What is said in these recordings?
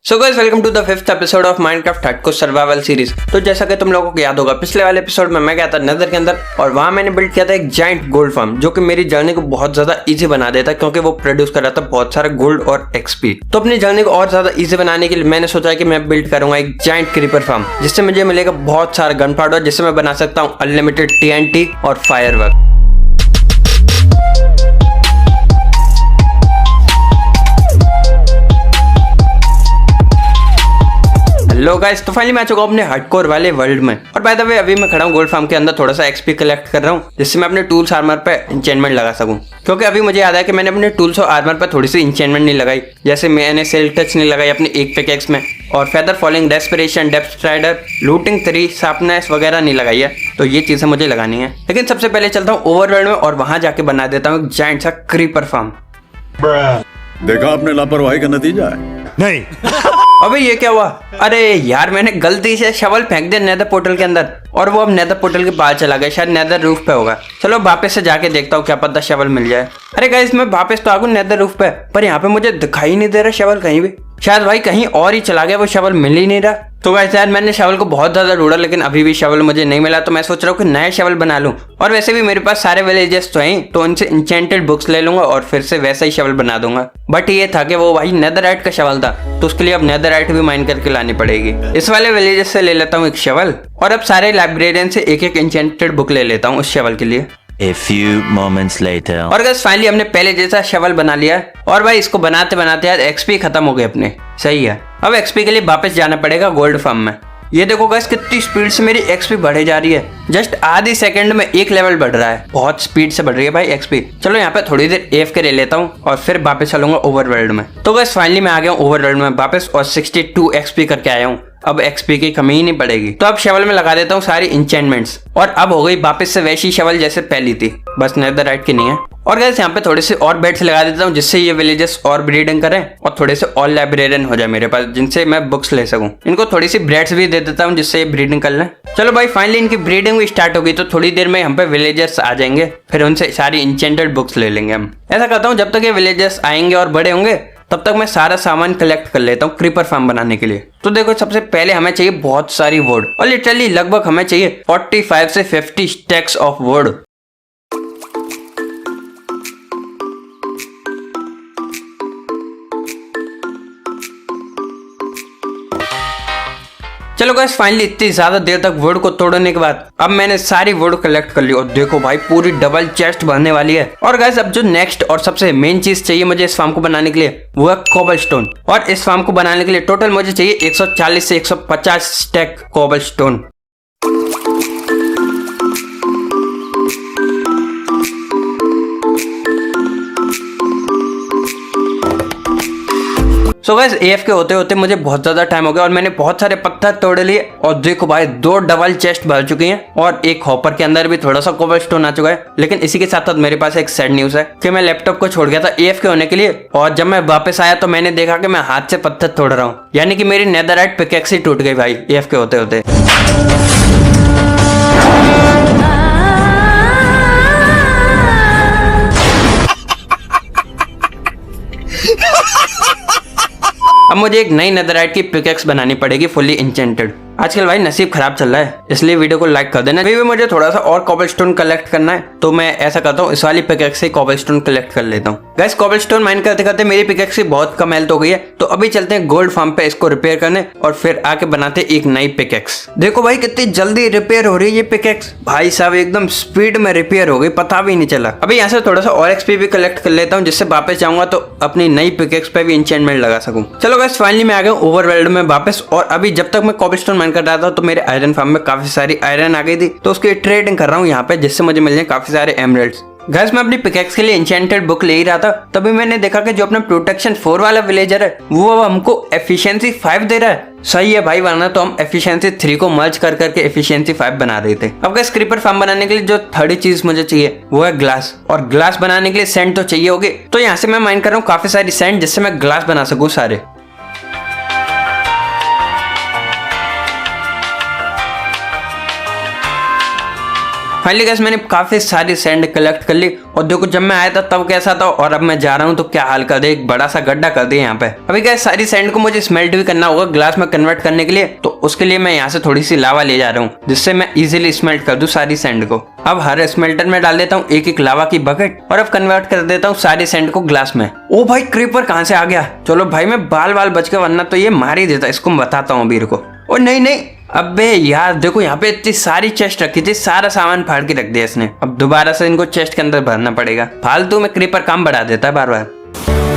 So guys welcome to the fifth episode of Minecraft hardcore survival series. तो जैसा कि तुम लोगों को याद होगा, पिछले वाले एपिसोड में मैं गया था नेदर के अंदर और वहां मैंने बिल्ड किया था एक जाइंट गोल्ड फार्म, जो कि मेरी जर्नी को बहुत ज्यादा इजी बना देता क्योंकि वो प्रोड्यूस कर रहा था बहुत सारा गोल्ड और एक्सपी। तो अपनी जर्नी को और ज्यादा इजी बनाने के लिए मैंने सोचा कि मैं बिल्ड करूंगा एक जाइंट क्रीपर फार्म, जिससे मुझे मिलेगा बहुत सारा गन पाउडर, जिससे मैं बना सकता हूँ अनलिमिटेड TNT और फायरवर्क। हेलो गाइस, तो फाइनली मैं आ चुका हूं अपने हार्डकोर वाले वर्ल्ड में। और बाय द वे अभी मैं खड़ा हूं गोल्ड फार्म के अंदर, थोड़ा सा एक्सपी कलेक्ट कर रहा हूं जिससे मैं अपने टूल्स आर्मर पे इंचेंटमेंट लगा सकूं। क्योंकि अभी मुझे याद है कि मैंने अपने टूल्स और आर्मर पे थोड़ी सी इंचेंटमेंट नहीं लगाई, जैसे मैंने सेल टच नहीं लगाई अपनी एक पिकैक्स में, और feather falling, desperation, depth strider, looting 3, sharpness वगैरह नहीं लगाई है। तो ये चीजें मुझे लगानी है। लेकिन सबसे पहले चलता हूँ ओवरवर्ल्ड में और वहां जाके बना देता हूँ एक जाइंट सा क्रीपर फार्म। देखा आपने लापरवाही का नतीजा है। नहीं। अबे ये क्या हुआ? अरे यार, मैंने गलती से शवल फेंक दिया नेदर पोर्टल के अंदर और वो अब नेदर पोर्टल के बाहर चला गया। शायद नेदर रूफ पे होगा। चलो वापस से जाके देखता हूँ, क्या पता शवल मिल जाए। अरे गाइस, मैं वापस तो आ गया नेदर रूफ पे, पर यहाँ पे मुझे दिखाई नहीं दे रहा शवल कहीं भी। शायद भाई कहीं और ही चला गया, वो शवल मिल ही नहीं रहा। तो गाइस यार, मैंने शवल को बहुत ज्यादा ढूंढा लेकिन अभी भी शवल मुझे नहीं मिला। तो मैं सोच रहा हूँ कि नया शवल बना लूं। और वैसे भी मेरे पास सारे विलेजेस तो हैं, तो उनसे इंचेंटेड बुक्स ले लूंगा और फिर से वैसा ही शवल बना दूंगा। बट ये था कि वो भाई नेदरराइट का शवल था, तो उसके लिए अब नेदरराइट भी माइन करके लानी पड़ेगी। इस वाले विलेजेस से ले लेता हूँ एक शवल और अब सारे लाइब्रेरियन से एक एक इंचेंटेड बुक ले लेता हूँ उस शवल के लिए। A few moments later. और गाइस फाइनली हमने पहले जैसा शवल बना लिया है। और भाई इसको बनाते बनाते यार एक्सपी खत्म हो गए अपने। सही है, अब एक्सपी के लिए वापस जाना पड़ेगा गोल्ड फार्म में। ये देखो गाइस कितनी स्पीड से मेरी एक्सपी बढ़े जा रही है। जस्ट आधी सेकंड में एक लेवल बढ़ रहा है। बहुत स्पीड से बढ़ रही है भाई एक्सपी। चलो यहाँ पे थोड़ी देर AFK रह लेता हूँ और फिर वापस चलूंगा ओवरवर्ल्ड में। तो गाइस फाइनली मैं आ गया हूँ ओवरवर्ल्ड में वापस और 62 XP करके आया हूँ। अब XP की कमी ही नहीं पड़ेगी। तो अब शवल में लगा देता हूँ सारी इंचेंटमेंट्स और अब हो गई वापस से वैसी शवल जैसे पहली थी, बस नेदरराइट की नहीं है। और गाइस यहाँ पे थोड़े से और बेड्स लगा देता हूँ जिससे ये विलेजेस और ब्रीडिंग करें और थोड़े से और लाइब्रेरियन हो जाए मेरे पास, जिनसे मैं बुक्स ले सकूँ। इनको थोड़ी सी ब्रेड्स भी दे देता हूँ जिससे ये ब्रीडिंग कर लें। चलो भाई फाइनली इनकी ब्रीडिंग भी स्टार्ट होगी, तो थोड़ी देर में यहाँ पे विलेजर्स आ जाएंगे, फिर उनसे सारी इंचेंटेड बुक्स ले लेंगे हम। ऐसा करता हूँ, जब तक ये विलेजर्स आएंगे और बड़े होंगे तब तक मैं सारा सामान कलेक्ट कर लेता हूँ क्रीपर फार्म बनाने के लिए। तो देखो सबसे पहले हमें चाहिए बहुत सारी वुड और लिटरली लगभग हमें चाहिए 45 से 50 स्टैक्स ऑफ वुड। चलो गाइस फाइनली इतनी ज्यादा देर तक वुड को तोड़ने के बाद अब मैंने सारी वुड कलेक्ट कर ली और देखो भाई पूरी डबल चेस्ट बनने वाली है। और गाइस अब जो नेक्स्ट और सबसे मेन चीज चाहिए मुझे इस फार्म को बनाने के लिए वो है कोबलस्टोन। और इस फार्म को बनाने के लिए टोटल मुझे चाहिए 140 से 150 stack cobblestone. So guys AFK होते होते मुझे बहुत ज्यादा टाइम हो गया और मैंने बहुत सारे पत्थर तोड़ लिए और देखो भाई 2 डबल चेस्ट भर चुकी हैं और एक हॉपर के अंदर भी थोड़ा सा कोबलस्टोन आ चुका है। लेकिन इसी के साथ साथ मेरे पास एक सैड न्यूज है कि मैं लैपटॉप को छोड़ गया था AFK होने के लिए और जब मैं वापस आया तो मैंने देखा कि मैं हाथ से पत्थर तोड़ रहा हूँ, यानी कि मेरी नेदरराइट पिकैक्स ही टूट गई भाई AFK होते होते। अब मुझे एक नई नेदरराइट की पिकैक्स बनानी पड़ेगी फुल्ली इंचेंटेड। आजकल भाई नसीब खराब चल रहा है, इसलिए वीडियो को लाइक कर देना। अभी भी मुझे थोड़ा सा और कोबलस्टोन कलेक्ट करना है, तो मैं ऐसा करता हूँ इस वाली पिकैक्स से कोबलस्टोन कलेक्ट कर लेता हूँ। गाइस कोबलस्टोन माइन करते करते मेरी पिकैक्स की बहुत कम हेल्थ हो गई है, तो अभी चलते हैं गोल्ड फार्म पे इसको रिपेयर करने और फिर आके बनाते एक नई पिकैक्स। देखो भाई कितनी जल्दी रिपेयर हो रही है ये पिकैक्स। भाई साहब एकदम स्पीड में रिपेयर हो गई, पता भी नहीं चला। अभी यहाँ से थोड़ा सा और XP भी कलेक्ट कर लेता हूँ जिससे वापस जाऊंगा तो अपनी नई पिकैक्स पे भी इंचेंटमेंट लगा सकूँ। चलो गाइस फाइनली मैं आ गया ओवरवर्ल्ड में वापस और अभी जब तक मैं कोबलस्टोन माइन कर रहा था तो मेरे आयरन फार्म में काफी सारी आयरन आ गई थी, तो उसकी ट्रेडिंग कर रहा हूँ यहाँ पे जिससे मुझे मिल जाए काफी सारे एमरल्ड्स। गाइस मैं अपनी पिकैक्स के लिए इंचेंटेड बुक ले ही रहा था, तभी मैंने देखा कि जो अपना प्रोटेक्शन 4 वाला विलेजर है वो अब हमको एफिशिएंसी 5 दे रहा है। सही है भाई, वरना तो हम एफिशिएंसी 3 को मर्ज कर करके एफिशिएंसी 5 बना रहे थे। अब गाइस क्रीपर फार्म बनाने के लिए जो थर्ड चीज मुझे चाहिए वो है ग्लास, और ग्लास बनाने के लिए सैंड तो चाहिए होगी। तो यहाँ से मैं माइन कर रहा हूँ काफी सारी सैंड जिससे मैं ग्लास बना सकूँ सारे। फाइनली गाइस मैंने काफी सारी सैंड कलेक्ट कर ली और देखो जब मैं आया था तब कैसा था और अब मैं जा रहा हूँ तो क्या हाल कर दे, एक बड़ा सा गड्ढा कर दिया यहाँ पे। अभी गाइस सारी सैंड को मुझे स्मेल्ट भी करना होगा ग्लास में कन्वर्ट करने के लिए, तो उसके लिए मैं यहाँ से थोड़ी सी लावा ले जा रहा हूँ जिससे मैं इजीली स्मेल्ट कर दूं सारी सैंड को। अब हर स्मेल्टर में डाल देता हूँ एक एक लावा की बकेट और अब कन्वर्ट कर देता हूँ सारी सैंड को ग्लास में। ओ भाई क्रीपर कहाँ से आ गया, चलो भाई मैं बाल बच के, वरना तो ये मार ही देता। इसको बताता हूँ अबीर को। ओ नहीं, अबे यार देखो यहाँ पे इतनी सारी चेस्ट रखी थी, सारा सामान फाड़ के रख दिया इसने। अब दोबारा से इनको चेस्ट के अंदर भरना पड़ेगा, फालतू में क्रीपर काम बढ़ा देता है बार बार।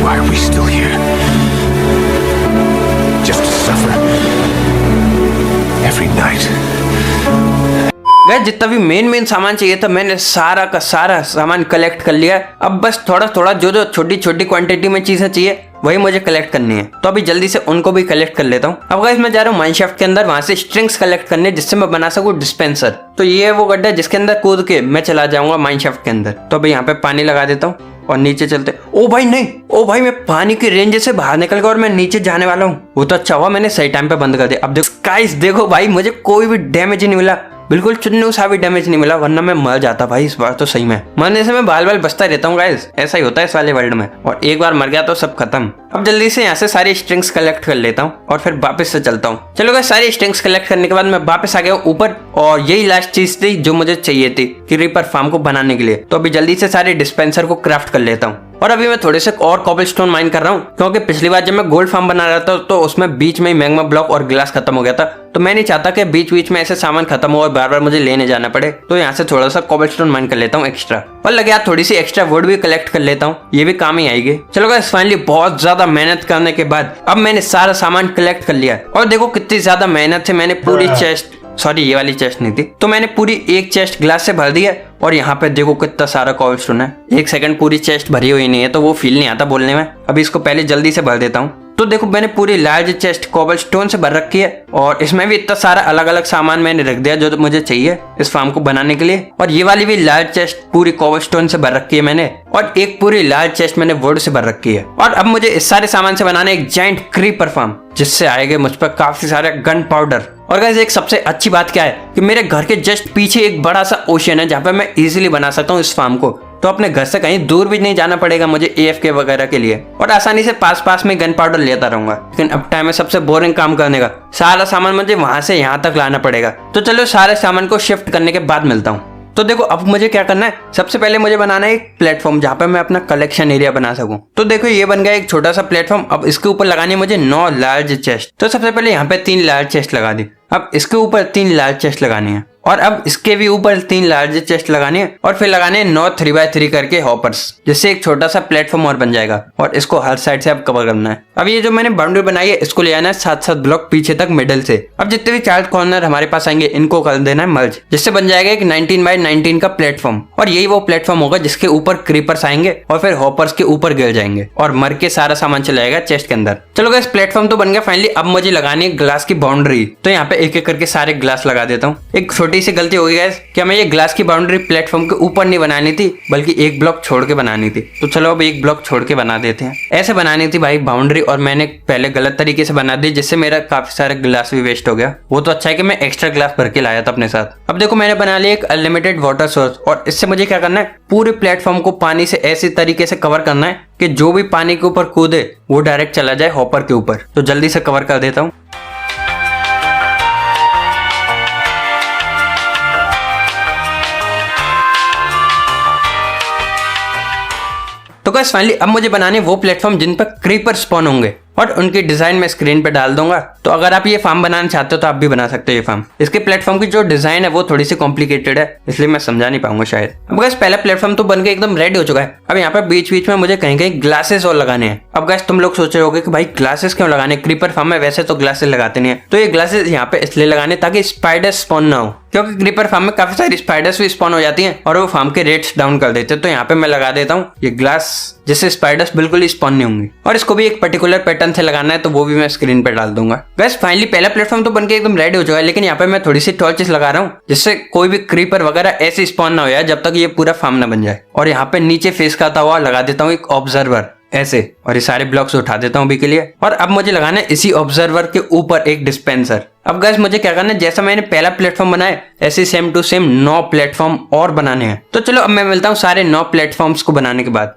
Why are we still here? Just to suffer every night. Guys जितना भी मेन सामान चाहिए था मैंने सारा का सारा सामान कलेक्ट कर लिया। अब बस थोड़ा जो छोटी क्वांटिटी में चीजें चाहिए वही मुझे कलेक्ट करनी है, तो अभी जल्दी से उनको भी कलेक्ट कर लेता हूँ। अब गाइस मैं जा रहा हूँ माइनशाफ्ट के अंदर, वहां से स्ट्रिंग्स कलेक्ट करने जिससे मैं बना सकूँ डिस्पेंसर। तो ये है वो गड्ढा जिसके अंदर कूद के मैं चला जाऊंगा माइनशाफ्ट के अंदर। तो अभी यहाँ पे पानी लगा देता हूँ और नीचे चलते। ओ भाई नहीं, ओ भाई मैं पानी की रेंज से बाहर निकल गया और मैं नीचे जाने वाला हूँ। वो तो अच्छा हुआ मैंने सही टाइम पे बंद कर दिया। अब देखो गाइस देखो भाई मुझे कोई भी डैमेज नहीं मिला, बिल्कुल चुन्नू सा भी डैमेज नहीं मिला, वरना मैं मर जाता भाई इस बार तो सही में। मरने से मैं बाल बचता रहता हूँ गाइस, ऐसा ही होता है इस वाले वर्ल्ड में, और एक बार मर गया तो सब खत्म। अब जल्दी से यहाँ से सारी स्ट्रिंग्स कलेक्ट कर लेता हूँ और फिर वापस से चलता हूँ। चलो गाइस सारी स्ट्रिंग्स कलेक्ट करने के बाद मैं वापस आ गया ऊपर और यही लास्ट चीज थी जो मुझे चाहिए थी क्रीपर फार्म को बनाने के लिए। तो अभी जल्दी से सारे डिस्पेंसर को क्राफ्ट कर लेता हूँ और अभी मैं थोड़े से और कॉबलस्टोन माइन कर रहा हूँ, क्योंकि पिछली बार जब मैं गोल्ड फार्म बना रहा था तो उसमें बीच में ही मैग्मा ब्लॉक और ग्लास खत्म हो गया था। तो मैं नहीं चाहता कि बीच में ऐसे सामान खत्म हो और बार बार मुझे लेने जाना पड़े। तो यहाँ से थोड़ा सा कॉबलस्टोन माइन कर लेता हूँ एक्स्ट्रा, और लगे यार थोड़ी सी एक्स्ट्रा वुड भी कलेक्ट कर लेता हूँ, ये भी काम ही आएगी। चलो गाइस फाइनली बहुत ज्यादा मेहनत करने के बाद अब मैंने सारा सामान कलेक्ट कर लिया और देखो कितनी ज्यादा मेहनत से मैंने पूरी चेस्ट, सॉरी ये वाली चेस्ट नहीं थी, तो मैंने पूरी एक चेस्ट ग्लास से भर दिया। और यहाँ पे देखो कितना सारा कॉबलस्टोन है। एक सेकंड पूरी चेस्ट भरी हुई नहीं है तो वो फील नहीं आता बोलने में। अभी इसको पहले जल्दी से भर देता हूँ। तो देखो मैंने पूरी लार्ज चेस्ट कॉबलस्टोन से भर रखी है और इसमें भी इतना सारा अलग अलग सामान मैंने रख दिया जो मुझे चाहिए इस फार्म को बनाने के लिए। और ये वाली भी लार्ज चेस्ट पूरी कॉबलस्टोन से भर रखी है मैंने, और एक पूरी लार्ज चेस्ट मैंने वुड से भर रखी है। और अब मुझे इस सारे सामान से बनाना एक जाइंट क्रीपर फार्म जिससे आएगा मुझ पर काफी सारे गन पाउडर। और गाइस एक सबसे अच्छी बात क्या है कि मेरे घर के जस्ट पीछे एक बड़ा सा ओशन है जहाँ पे मैं इजीली बना सकता हूँ इस फार्म को। तो अपने घर से कहीं दूर भी नहीं जाना पड़ेगा मुझे AFK वगैरह के लिए, और आसानी से पास में गन पाउडर लेता रहूंगा। लेकिन अब टाइम है सबसे बोरिंग काम करने का, सारा सामान मुझे वहां से यहाँ तक लाना पड़ेगा। तो चलो सारे सामान को शिफ्ट करने के बाद मिलता हूँ। तो देखो अब मुझे क्या करना है, सबसे पहले मुझे बनाना है एक प्लेटफॉर्म जहाँ पे मैं अपना कलेक्शन एरिया बना सकूं। तो देखो ये बन गया एक छोटा सा प्लेटफॉर्म। अब इसके ऊपर लगानी है मुझे 9 लार्ज चेस्ट। तो सबसे पहले यहाँ पे 3 लार्ज चेस्ट लगा दी। अब इसके ऊपर 3 लार्ज चेस्ट लगानी है और अब इसके भी ऊपर 3 लार्ज चेस्ट लगानी है और फिर लगाने हैं 9 3x3 करके हॉपर्स, जिससे एक छोटा सा प्लेटफॉर्म और बन जाएगा। और इसको हर साइड से अब कवर करना है। अब ये जो मैंने बाउंड्री बनाई है इसको ले आना है 7-7 ब्लॉक पीछे तक मिडिल से। अब जितने भी 4 कॉर्नर हमारे पास आएंगे इनको कर देना है मर्ज, जिससे बन जाएगा एक 19x19 का प्लेटफॉर्म। और यही वो प्लेटफॉर्म होगा जिसके ऊपर क्रीपर्स आएंगे और फिर हॉपर्स के ऊपर गिर जाएंगे और मर के सारा सामान चला जाएगा चेस्ट के अंदर। चलो गाइस प्लेटफॉर्म तो बन गया फाइनली। अब मुझे लगानी है ग्लास की बाउंड्री। तो यहाँ पे एक एक करके सारे ग्लास लगा देता हूँ। एक छोटी सी गलती हो गई गाइस, क्या मैं ये ग्लास की बाउंड्री प्लेटफॉर्म के ऊपर नहीं बनानी थी बल्कि एक ब्लॉक छोड़ के बनानी थी। तो चलो अब एक ब्लॉक छोड़ के बना देते हैं। ऐसे बनानी थी भाई बाउंड्री, और मैंने पहले गलत तरीके से बना दी जिससे मेरा काफी सारा ग्लास भी वेस्ट हो गया। वो तो अच्छा है कि मैं एक्स्ट्रा ग्लास भर के लाया था अपने साथ। अब देखो मैंने बना लिया एक अनलिमिटेड वाटर सोर्स, और इससे मुझे क्या करना है, पूरे प्लेटफॉर्म को पानी से ऐसी तरीके से कवर करना है कि जो भी पानी के ऊपर कूदे वो डायरेक्ट चला जाए हॉपर के ऊपर। तो जल्दी से कवर कर देता हूँ। तो गाइस फाइनली अब मुझे बनाने वो प्लेटफॉर्म जिन पर क्रीपर स्पॉन होंगे और उनकी डिजाइन मैं स्क्रीन पे डाल दूंगा। तो अगर आप ये फार्म बनाना चाहते हो तो आप भी बना सकते हो ये फार्म। इसके प्लेटफॉर्म की जो डिजाइन है वो थोड़ी सी कॉम्प्लिकेटेड है, इसलिए मैं समझा नहीं पाऊंगा शायद। अब गाइस पहला प्लेटफॉर्म तो बनके एकदम रेडी हो चुका है। अब यहाँ पे बीच में मुझे कहीं कहीं ग्लासेस और लगाने हैं। अब गाइस तुम लोग सोच रहे होगे कि भाई ग्लासेस क्यों लगाने, क्रीपर फार्म में वैसे तो ग्लासेस लगाते नहीं है। तो ये ग्लासेस यहाँ पे इसलिए लगाने ताकि स्पाइडर्स स्पॉन ना हो, क्योंकि क्रीपर फार्म में काफी सारी स्पाइडर्स भी स्पॉन हो जाती हैं और वो फार्म के रेट्स डाउन कर देते हैं। तो यहाँ पे मैं लगा देता हूँ ये ग्लास, जिससे स्पाइडर्स बिल्कुल ही स्पॉन नहीं होंगी। और इसको भी एक पर्टिकुलर पैटर्न से लगाना है, तो वो भी मैं स्क्रीन पे डाल दूंगा। गाइस फाइनली पहला प्लेटफॉर्म तो बनके एकदम रेडी हो चुका है, लेकिन यहाँ पे मैं थोड़ी सी टॉर्चेस लगा रहा हूँ जिससे कोई भी क्रीपर वगैरह ऐसे स्पॉन ना हो जाए जब तक ये पूरा फार्म ना बन जाए। और यहाँ पे नीचे फेस करता हुआ लगा देता हूँ एक ऑब्जर्वर, ऐसे, और ये सारे ब्लॉक्स उठा देता हूँ अभी के लिए। और अब मुझे लगाना है इसी ऑब्जर्वर के ऊपर एक डिस्पेंसर। अब गाइस मुझे क्या करना है, जैसा मैंने पहला प्लेटफॉर्म बनाया ऐसे सेम टू सेम 9 प्लेटफॉर्म और बनाने हैं। तो चलो अब मैं मिलता हूँ सारे 9 प्लेटफॉर्म्स को बनाने के बाद।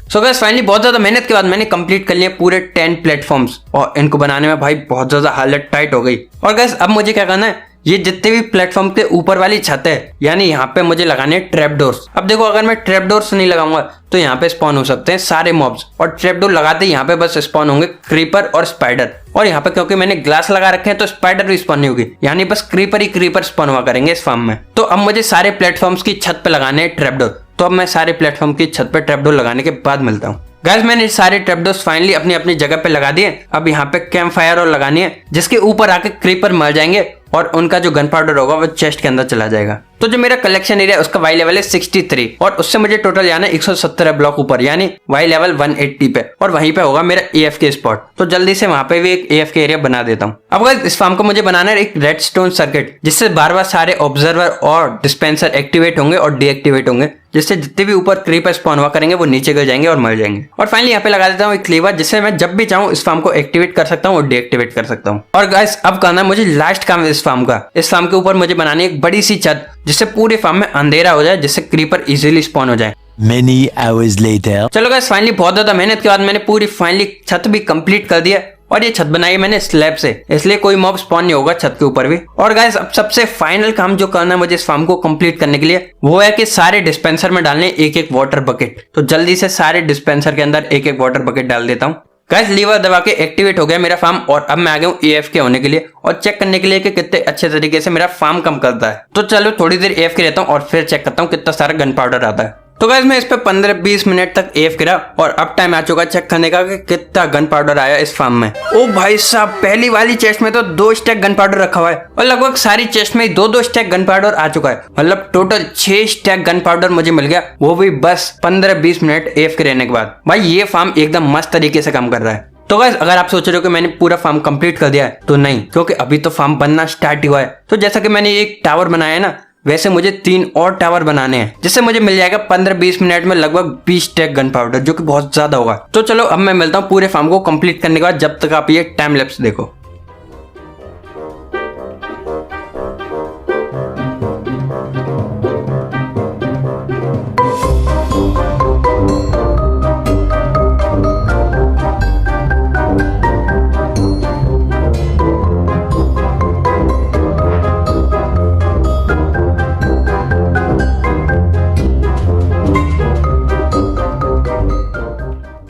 सो गाइस फाइनली बहुत ज्यादा मेहनत के बाद मैंने कंप्लीट कर लिया पूरे 10 प्लेटफॉर्म्स, और इनको बनाने में भाई बहुत ज्यादा हालत टाइट हो गई। और गाइस अब मुझे क्या करना है, ये जितने भी प्लेटफॉर्म के ऊपर वाली छत है यानी यहाँ पे मुझे लगाने ट्रैप डोर्स। अब देखो अगर मैं ट्रैप डोर्स नहीं लगाऊंगा तो यहाँ पे स्पॉन हो सकते हैं सारे मॉब्स, और ट्रैप डोर लगाते यहाँ पे बस स्पॉन होंगे क्रीपर और स्पाइडर। और यहाँ पे क्योंकि मैंने ग्लास लगा रखे हैं तो स्पाइडर भी स्पॉन नहीं होगी, यानी बस क्रीपर ही क्रीपर स्पॉन हुआ करेंगे इस फार्म में। तो अब मुझे सारे प्लेटफॉर्म्स की छत पे लगाने हैं ट्रैप डोर। तो अब मैं सारे प्लेटफॉर्म की छत पे ट्रैप डोर लगाने के बाद मिलता हूँ। गाइस मैंने सारे ट्रैपडोर्स फाइनली अपनी अपनी जगह पे लगा दिए। अब यहाँ पे कैंप फायर और लगानी है जिसके ऊपर आके क्रीपर मर जाएंगे और उनका जो गन पाउडर होगा वो चेस्ट के अंदर चला जाएगा। तो जो मेरा कलेक्शन एरिया उसका वाई लेवल है 63, और उससे मुझे टोटल जाना है 117 ब्लॉक ऊपर, यानी वाई लेवल 180 पे, और वहीं पे होगा मेरा AFK स्पॉट। तो जल्दी से वहां पे भी एक AFK एरिया बना देता हूँ। अब गाइस इस फार्म को मुझे बनाना है एक रेडस्टोन सर्किट, जिससे बार बार सारे ऑब्जर्वर और डिस्पेंसर एक्टिवेट होंगे और डीएक्टिवेट होंगे, जिससे जितने भी ऊपर क्रीपर स्पॉन हुआ करेंगे वो नीचे गिर जाएंगे और मर जाएंगे। और फाइनली यहाँ पे लगा देता हूँ एक लीवर, जिससे मैं जब भी चाहूँ इस फार्म को एक्टिवेट कर सकता हूँ और डीएक्टिवेट कर सकता हूँ। और गाइस अब करना है मुझे लास्ट काम इस फार्म का। इस फार्म के ऊपर मुझे बनानी है एक बड़ी सी छत, जिससे पूरे फार्म में अंधेरा हो जाए, जिससे क्रीपर इजीली स्पॉन हो जाए। Many hours later. चलो गाइस फाइनली बहुत ज्यादा मेहनत के बाद मैंने पूरी फाइनली छत भी कंप्लीट कर दिया, और ये छत बनाई मैंने स्लैब से, इसलिए कोई मॉब स्पॉन नहीं होगा छत के ऊपर भी। और गाइस अब सबसे फाइनल काम जो करना है मुझे इस फार्म को कंप्लीट करने के लिए, वो है कि सारे डिस्पेंसर में डालने एक एक वाटर बकेट। तो जल्दी से सारे डिस्पेंसर के अंदर एक एक वाटर बकेट डाल देता हूँ। गाइस लीवर दबा के एक्टिवेट हो गया मेरा फार्म, और अब मैं आ गया हूँ AFK होने के लिए और चेक करने के लिए कि कितने अच्छे तरीके से मेरा फार्म काम करता है। तो चलो थोड़ी देर AFK रहता हूँ और फिर चेक करता हूँ कितना सारा गन पाउडर आता है। तो गाइस मैं इस पे 15-20 मिनट तक AFK रहा, और अब टाइम आ चुका चेक करने का कि कितना गन पाउडर आया इस फार्म में। ओ भाई साहब, पहली वाली चेस्ट में तो 2 स्टैक गन पाउडर रखा हुआ है, और लगभग सारी चेस्ट में 2-2 स्टैक गन पाउडर आ चुका है। मतलब टोटल 6 स्टैक गन पाउडर मुझे मिल गया, वो भी बस 15-20 मिनट AFK रहने के बाद। भाई ये फार्म एकदम मस्त तरीके से काम कर रहा है। तो गाइस अगर आप सोच रहे हो कि मैंने पूरा फार्म कंप्लीट कर दिया है, तो नहीं, क्योंकि अभी तो फार्म बनना स्टार्ट हुआ है। तो जैसा कि मैंने एक टावर बनाया है ना, वैसे मुझे 3 और टावर बनाने हैं, जिससे मुझे मिल जाएगा 15-20 मिनट में लगभग 20 स्टैक गन पाउडर, जो कि बहुत ज्यादा होगा। तो चलो अब मैं मिलता हूँ पूरे फार्म को कंप्लीट करने के बाद, जब तक आप ये टाइम लैप्स देखो।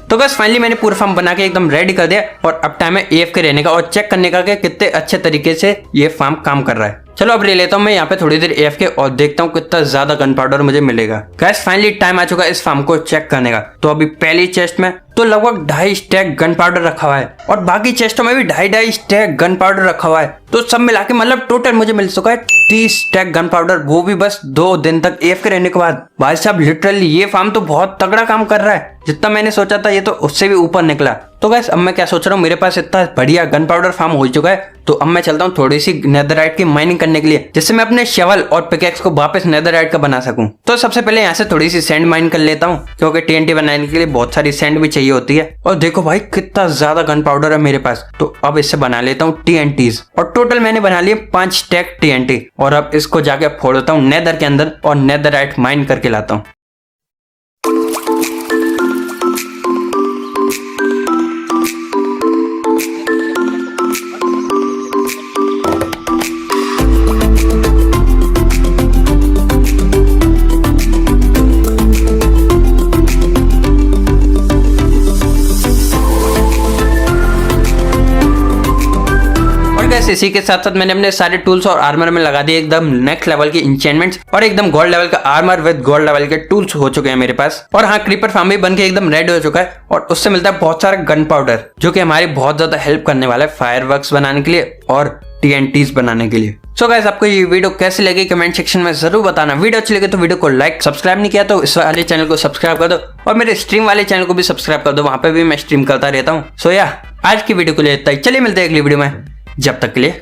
तो बस फाइनली मैंने पूरा फार्म बना के एकदम रेडी कर दिया, और अब टाइम है AFK रहने का और चेक करने का कि कितने अच्छे तरीके से ये फार्म काम कर रहा है। चलो अब ले लेता हूँ मैं यहाँ पे थोड़ी देर AFK और देखता हूँ कितना ज्यादा गन पाउडर मुझे मिलेगा। गाइस फाइनली टाइम आ चुका है इस फार्म को चेक करने का। तो अभी पहली चेस्ट में तो लगभग 2.5 स्टैक गन पाउडर रखा हुआ है, और बाकी चेस्टों में भी 2.5 स्टैक गन पाउडर रखा हुआ है। तो सब मिला के मतलब टोटल मुझे मिल चुका है 30 स्टैक गन पाउडर, वो भी बस 2 दिन तक AFK रहने के बाद। भाई साहब लिटरली ये फार्म तो बहुत तगड़ा काम कर रहा है, जितना मैंने सोचा था ये तो उससे भी ऊपर निकला। तो गाइस अब मैं क्या सोच रहा हूँ, मेरे पास इतना बढ़िया गन पाउडर फार्म हो चुका है, तो अब मैं चलता हूँ थोड़ी सी नेदरराइट की माइनिंग करने के लिए, जिससे मैं अपने शवल और पिकेक्स को वापस नेदरराइट का बना सकूं। तो सबसे पहले यहाँ से थोड़ी सी सैंड माइन कर लेता हूँ, क्योंकि TNT बनाने के लिए बहुत सारी सैंड भी चाहिए होती है। और देखो भाई कितना ज्यादा गन पाउडर है मेरे पास। तो अब इससे बना लेता हूँ TNTs, और टोटल मैंने बना लिए 5 स्टैक TNT। और अब इसको जाके फोड़ता हूँ नेदर के अंदर और नेदरराइट माइन करके लाता हूँ। इसी के साथ साथ मैंने अपने सारे टूल्स और आर्मर में लगा दिए एकदम नेक्स्ट लेवल की इंचेंटमेंट्स, और एकदम गोल्ड लेवल का आर्मर विद गोल्ड लेवल के टूल्स हो चुके हैं मेरे पास। और हाँ, क्रीपर फार्म भी बन के एकदम रेडी हो चुका है, और उससे मिलता है बहुत सारा गन पाउडर, जो कि हमारी बहुत ज्यादा हेल्प करने वाला है फायरवर्क्स बनाने के लिए और TNTs बनाने के लिए। सो गाइस आपको ये वीडियो कैसी लगी कमेंट सेक्शन में जरूर बताना। वीडियो अच्छी लगे तो वीडियो को लाइक, सब्सक्राइब नहीं किया तो इस वाले चैनल को सब्सक्राइब कर दो, और मेरे स्ट्रीम वाले चैनल को भी सब्सक्राइब कर दो, वहां पे भी मैं स्ट्रीम करता रहता हूँ। सो या आज की वीडियो को ले इतना ही, चलिए मिलते हैं अगली वीडियो में, जब तक के लिए